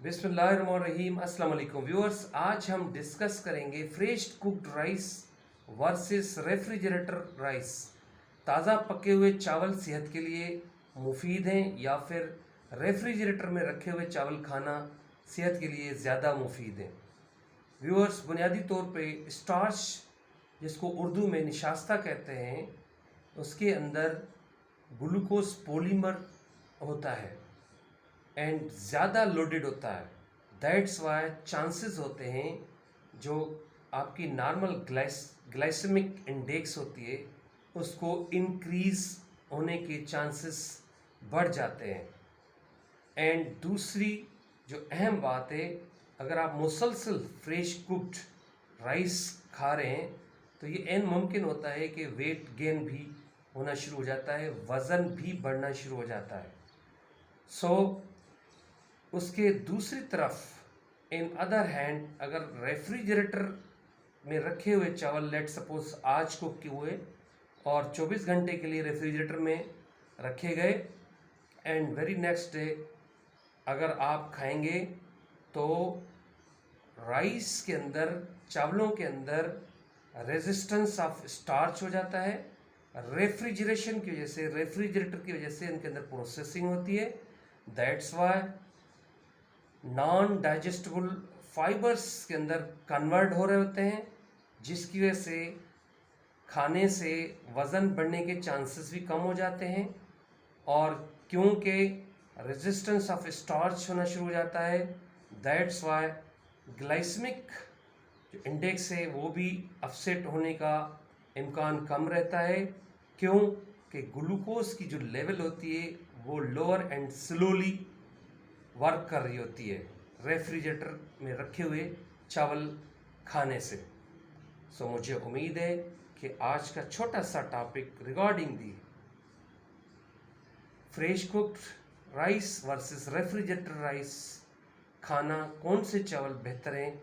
बिस्मिल्लाहिर्रहमानिर्रहीम। अस्सलाम वालेकुम व्यूअर्स, आज हम डिस्कस करेंगे fresh cooked rice versus refrigerator rice. ताज़ा पके हुए चावल सेहत के लिए मुफीद हैं या फिर रेफ्रिजरेटर में रखे हुए चावल खाना सेहत के लिए ज़्यादा मुफीद हैं। व्यूअर्स, बुनियादी तौर पे स्टार्च, जिसको उर्दू में निशास्ता कहते हैं, उसके अंदर ग्लूकोज पॉलीमर होता है एंड ज़्यादा लोडेड होता है। दैट्स वाई चांसेस होते हैं जो आपकी नॉर्मल ग्लाइसेमिक इंडेक्स होती है उसको इंक्रीज़ होने के चांसेस बढ़ जाते हैं। एंड दूसरी जो अहम बात है, अगर आप मुसलसल फ्रेश कुक्ड राइस खा रहे हैं तो ये एन मुमकिन होता है कि वेट गेन भी होना शुरू हो जाता है, वज़न भी बढ़ना शुरू हो जाता है। उसके दूसरी तरफ इन अदर हैंड, अगर रेफ्रिजरेटर में रखे हुए चावल लेट सपोज आज कुक किए हुए और 24 घंटे के लिए रेफ्रिजरेटर में रखे गए एंड वेरी नेक्स्ट डे अगर आप खाएंगे तो राइस के अंदर, चावलों के अंदर रेजिस्टेंस ऑफ स्टार्च हो जाता है। रेफ्रिजरेशन की वजह से, रेफ्रिजरेटर की वजह से इनके अंदर प्रोसेसिंग होती है। That's why non digestible fibres के अंदर कन्वर्ट हो रहे होते हैं, जिसकी वजह से खाने से वज़न बढ़ने के चांसेस भी कम हो जाते हैं। और क्योंकि रेजिस्टेंस ऑफ स्टार्च होना शुरू हो जाता है, दैट्स वाई ग्लाइसेमिक जो इंडेक्स है वो भी अपसेट होने का इम्कान कम रहता है। क्यों कि ग्लूकोज की जो लेवल होती है वो लोअर एंड स्लोली वर्क कर रही होती है रेफ्रिजरेटर में रखे हुए चावल खाने से। मुझे उम्मीद है कि आज का छोटा सा topic regarding the fresh cooked rice versus refrigerator rice, खाना कौन से चावल बेहतर हैं,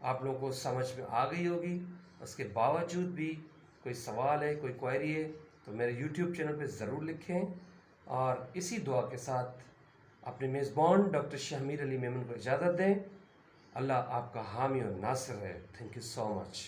आप लोगों को समझ में आ गई होगी। उसके बावजूद भी कोई सवाल है, कोई क्वेरी है तो मेरे यूट्यूब चैनल पे ज़रूर लिखें। और इसी दुआ के साथ अपने मेज़बान डॉक्टर शहमीर अली मेमन को इजाज़त दें। अल्लाह आपका हामी और नासिर है। Thank you so much.